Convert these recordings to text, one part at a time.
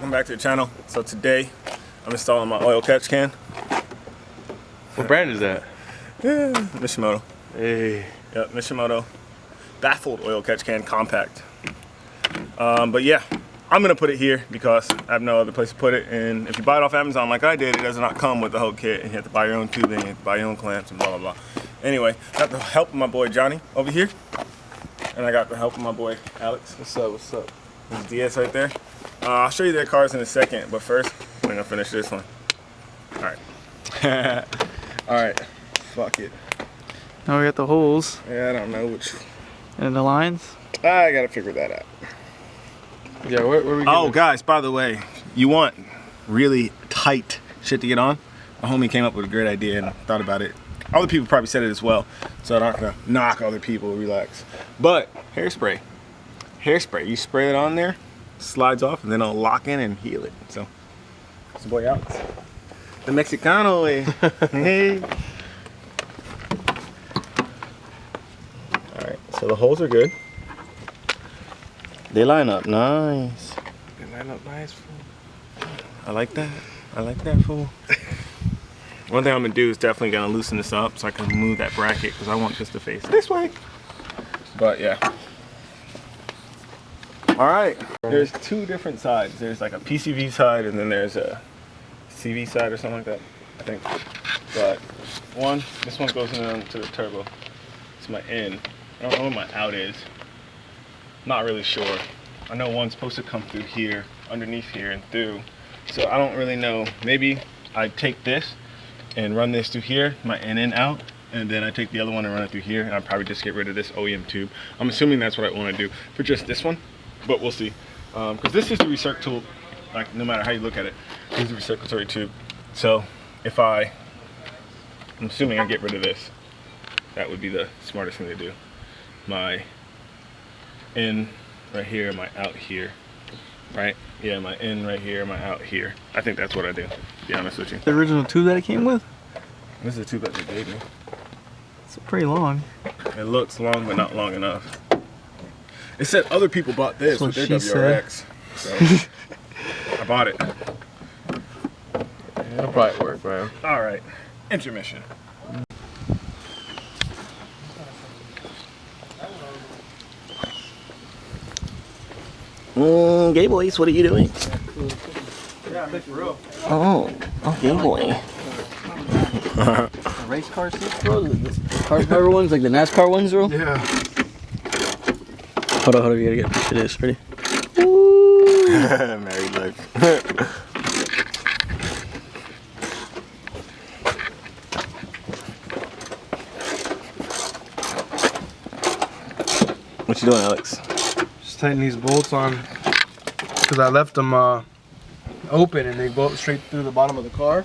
welcome back to the channel. So today I'm installing my oil catch can. What brand is that? Yeah, Mishimoto. Hey. Yep, Mishimoto Baffled oil catch can compact. But yeah, I'm gonna put it here because I have no other place to put it. And if you buy it off Amazon like I did, it does not come with the whole kit. And you have to buy your own tubing, you have to buy your own clamps, and blah blah blah. Anyway, got the help of my boy Johnny over here, and I got the help of my boy Alex. What's up? What's up? There's DS right there. I'll show you their cars in a second, but first we're gonna finish this one. All right. All right. Fuck it. Now we got the holes Yeah, I don't know which. and the lines. I gotta figure that out. Yeah, where we Oh, guys, by the way, you want really tight shit to get on? My homie came up with a great idea and thought about it. Other people probably said it as well, so I'm not gonna knock other people, relax. But hairspray. Hairspray, you spray it on there, slides off, and then it'll lock in and heal it. So, it's the boy Alex. The Mexicano way. Hey. Alright, so the holes are good. They line up nice. They line up nice, fool. I like that. I like that, fool. One thing I'm gonna do is definitely gonna loosen this up so I can move that bracket because I want this to face this way. But yeah. All right. There's two different sides. There's like a PCV side and then there's a CV side or something like that, I think. But this one goes into the turbo. It's my in. I don't know where my out is. Not really sure. I know one's supposed to come through here, underneath here and through. So I don't really know. Maybe I take this and run this through here, my in and out, and then I take the other one and run it through here, and I'll probably just get rid of this OEM tube. I'm assuming that's what I want to do for just this one, but we'll see. Because this is the recirculatory, like no matter how you look at it, this is the recirculatory tube. So if I'm assuming I get rid of this, that would be the smartest thing to do. My in right here, my out here, right? Yeah, my in right here, my out here. I think that's what I do, to be honest with you. The original tube that it came with? This is the tube that they gave me. It's pretty long. It looks long, but not long enough. It said other people bought this with their WRX. So I bought it. It'll probably work, bro. All right, intermission. Gay boys, what are you doing? Yeah, that's real. Oh, gay boy. Race car seats, bro? The car driver ones, like the NASCAR ones, bro? Yeah. Hold on, you gotta get a picture of this. Ready? Married life. What you doing, Alex? Just tighten these bolts on because I left them open and they bolt straight through the bottom of the car.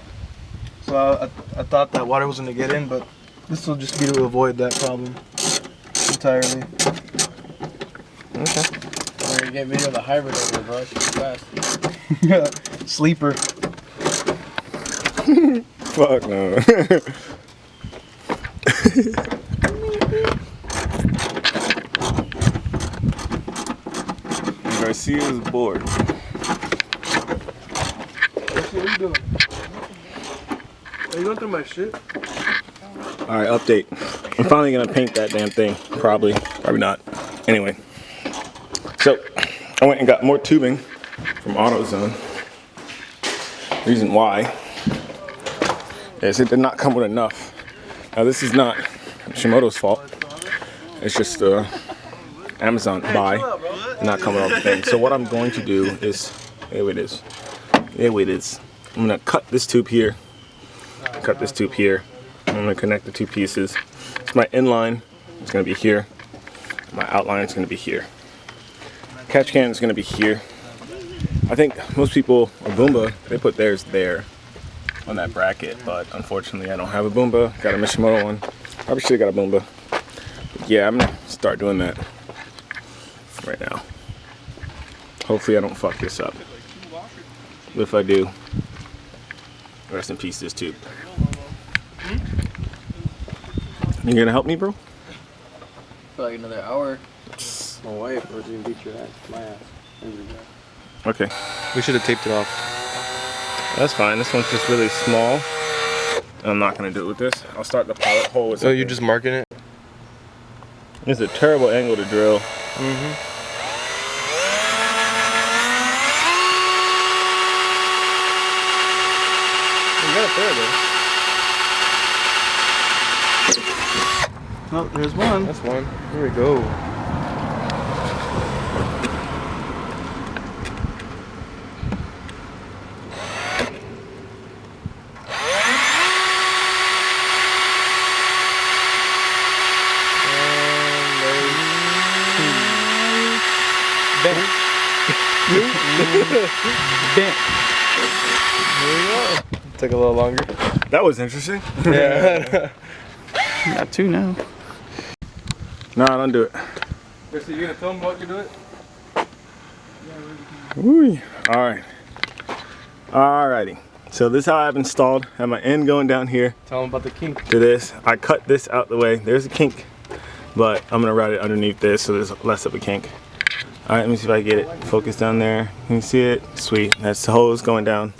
So I thought that water was going to get in, but this will just be to avoid that problem entirely. Okay. We're gonna get video of the hybrid over there, bro. It's fast. Yeah, sleeper. Fuck no. Garcia's bored. What are you doing? Are you going through my shit? Alright, update. I'm finally gonna paint that damn thing. Probably not. Anyway. So, I went and got more tubing from AutoZone. Reason why is it did not come with enough. Now this is not Mishimoto's fault. It's just Amazon buy, not coming with all the things. So what I'm going to do is, here it is. Here it is. I'm gonna cut this tube here. Cut this tube here. I'm gonna connect the two pieces. So my inline is gonna be here. My outline is gonna be here. Catch can is gonna be here. I think most people, a Boomba, they put theirs there on that bracket, but unfortunately I don't have a Boomba. Got a Mishimoto one. Probably should have got a Boomba. But yeah, I'm gonna start doing that right now. Hopefully I don't fuck this up. But if I do, rest in peace this tube. You gonna help me, bro? For like another hour. My wife was gonna beat your ass. My ass. Okay, We should have taped it off. that's fine. This one's just really small. I'm not gonna do it with this. I'll start the pilot hole with So you're something. just marking it? It's a terrible angle to drill. Mm-hmm. You got it there, though. Oh, there's one. That's one. Here we go. Bent. Bent. Here we go. Took a little longer. That was interesting. Yeah. Got two now. Nah, don't do it. So you gonna film what you're doing? Ooh. All right. Alrighty. So this is how I've installed. I have my end going down here Tell them about the kink. to this. I cut this out the way. There's a kink, but I'm gonna route it underneath this so there's less of a kink. All right, let me see if I get it focused down there. Can you see it? Sweet. That's the hose going down,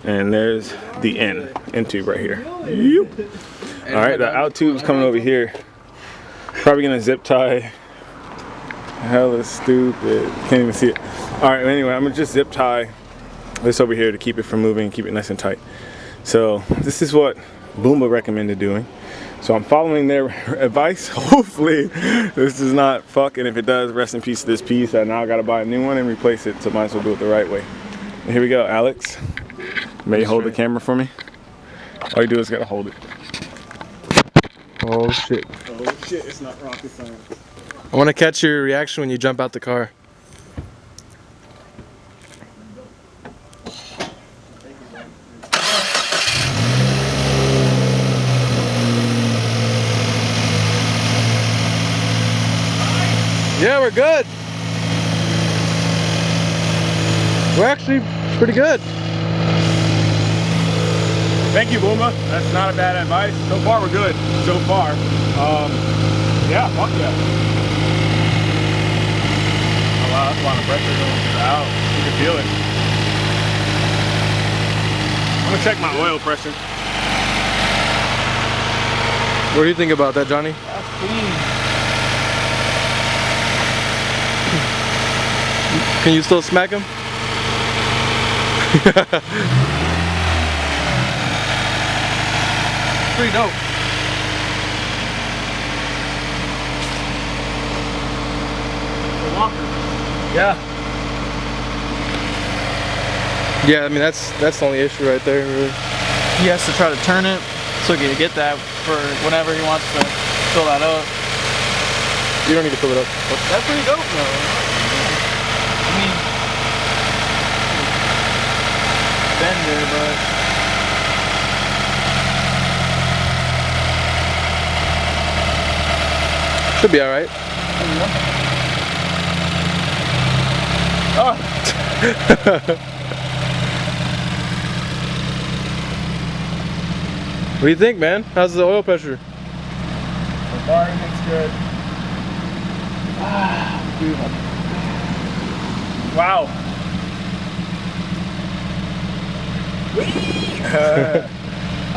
and there's the end tube right here. Yep. All right, the out tube's coming over here. Probably gonna zip tie. Hella stupid. Can't even see it. All right, anyway, I'm gonna just zip tie this over here to keep it from moving, keep it nice and tight. So this is what Boomba recommended doing. So I'm following their advice. Hopefully this does not fuck, and if it does, rest in peace to this piece. I now gotta buy a new one and replace it, so might as well do it the right way. And here we go, Alex. May you hold the camera for me? All you do is gotta hold it. Oh shit. Oh shit, it's not rocket science. I want to catch your reaction when you jump out the car. Yeah, we're good. We're actually pretty good. Thank you, Boomba. That's not a bad advice. So far, we're good. So far. Yeah, fuck yeah. Oh, wow, that's a lot of pressure going out. You can feel it. I'm gonna check my oil pressure. What do you think about that, Johnny? That's clean. Can you still smack him? Pretty dope. Yeah. Yeah, I mean that's the only issue right there, really. He has to try to turn it so he can get that for whenever he wants to fill that up. You don't need to fill it up. That's pretty dope though. I mean, bender, but Should be all right. What do you think, man? How's the oil pressure? So far, everything's good. Wow.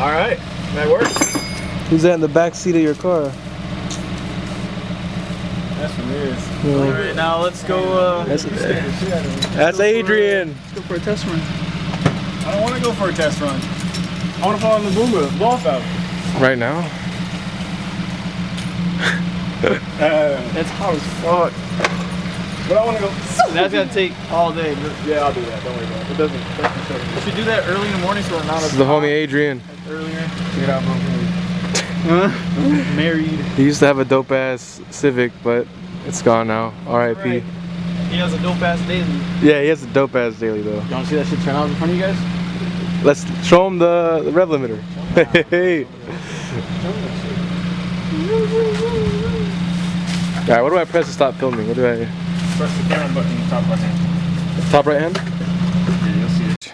All right, that works. Who's that in the back seat of your car? That's what it is. alright, now let's go That's Adrian. let's go for a test run. I don't want to go for a test run. I want to follow the Boomba ball valve. Right now? That's hot as fuck. But I want to go. That's gonna take all day. Yeah, I'll do that. Don't worry about it. It doesn't show. We should do that early in the morning so we're not This as is the hot homie Adrian. as earlier. Get out, bro. Married. He used to have a dope ass Civic, but it's gone now. R.I.P. Right. He has a dope ass daily. Yeah, he has a dope ass daily though. You wanna see that shit turn out in front of you guys? Let's show him the rev limiter. Hey. Alright, what do I press to stop filming? What do I... Press the camera button in the top right hand. Top right hand? Yeah, you'll see it.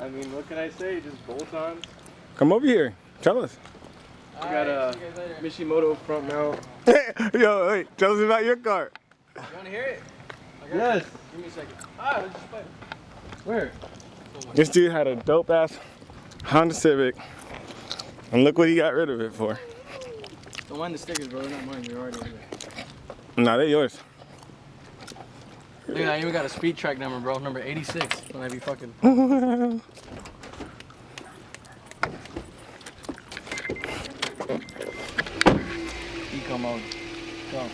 I mean, what can I say? Just bolt-ons. Come over here. Tell us. We got a Mishimoto front mount. Yo, wait. Tell us about your car. You wanna hear it? Yes. Give me a second. Ah, let's just play. Where? This dude had a dope ass Honda Civic, and look what he got rid of it for. Don't mind the stickers, bro. They're not mine. They're already in there. Nah, they're yours. Look at that. I even got a speed track number, bro. Number 86. When I be fucking. Eco mode. Go.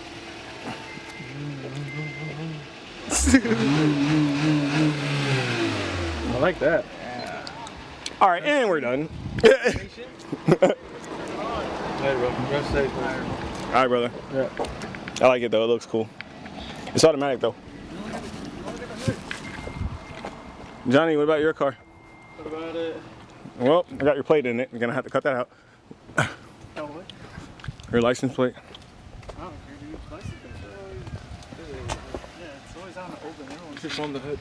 I like that. All right, and we're done. Hey, bro. Rest safe. All right, brother. Yeah. I like it though. It looks cool. It's automatic though. Johnny, what about your car? What about it? Well, I got your plate in it. You're gonna have to cut that out. Oh, what? Your license plate. I don't care, dude. License plates are always. Yeah, it's always out in the open. Everyone's Just on the hood.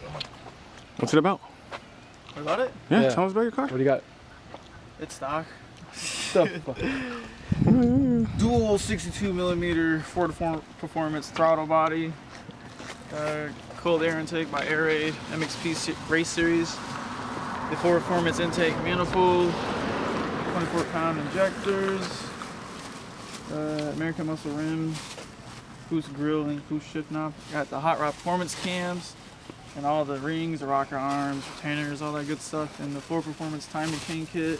What's it about? What about it? Yeah, Yeah. tell us about your car. What do you got? It's stock. The fuck? Dual 62 millimeter Ford Performance throttle body. Cold air intake by Air Raid MXP race series. The Ford Performance intake manifold. 24-pound injectors. American Muscle rim. Boost grill and boost shift knob. Got the Hot Rod Performance cams. And all the rings, the rocker arms, retainers, all that good stuff. And the Ford Performance timing chain kit.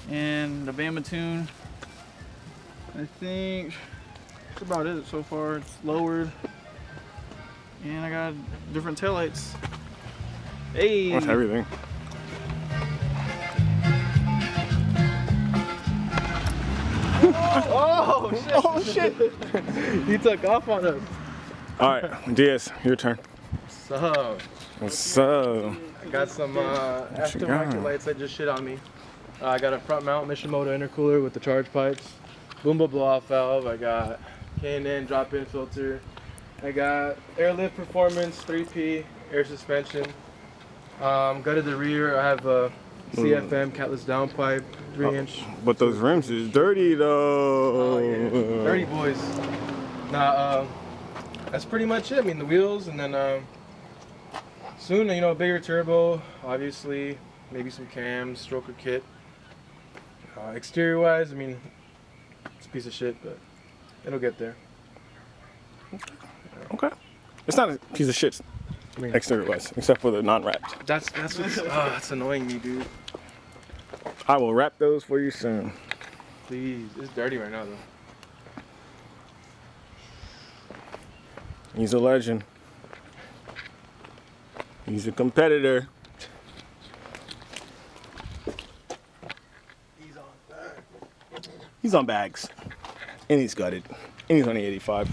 And the Bama tune. I think that's about it so far. It's lowered. And I got different taillights. Hey! That's everything. Oh shit! Oh shit! He took off on us. All right, Diaz, your turn. So, So, I got some you aftermarket got? lights that just shit on me. I got a front mount Mishimoto intercooler with the charge pipes. Boomba blow off valve. I got K&N drop-in filter. I got airlift performance 3P air suspension. Gutted the rear. I have a CFM catless downpipe 3-inch. but those rims is dirty though. Oh, yeah. Dirty boys. Nah, that's pretty much it. I mean, the wheels, and then soon, you know, a bigger turbo, obviously, maybe some cams, stroker kit. Exterior-wise, I mean, it's a piece of shit, but it'll get there. Okay. It's not a piece of shit I mean, exterior wise, except for the non-wrapped. that's what's that's annoying me, dude. I will wrap those for you soon. Please, it's dirty right now, though. He's a legend. He's a competitor. He's on bags. And he's gutted. And he's on the 85.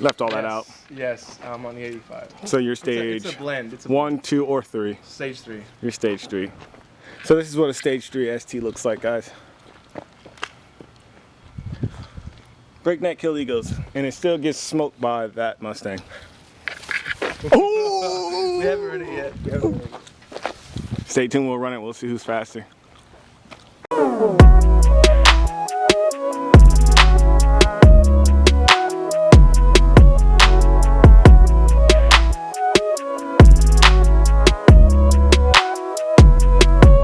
Left all that out. Yes, I'm on the 85. So you're stage It's a blend. It's a 1, 2, or 3. Stage 3. You're stage 3. So this is what a stage 3 ST looks like, guys. Breakneck kill egos. And it still gets smoked by that Mustang. We haven't run it yet. We haven't run it. Stay tuned, we'll run it, we'll see who's faster.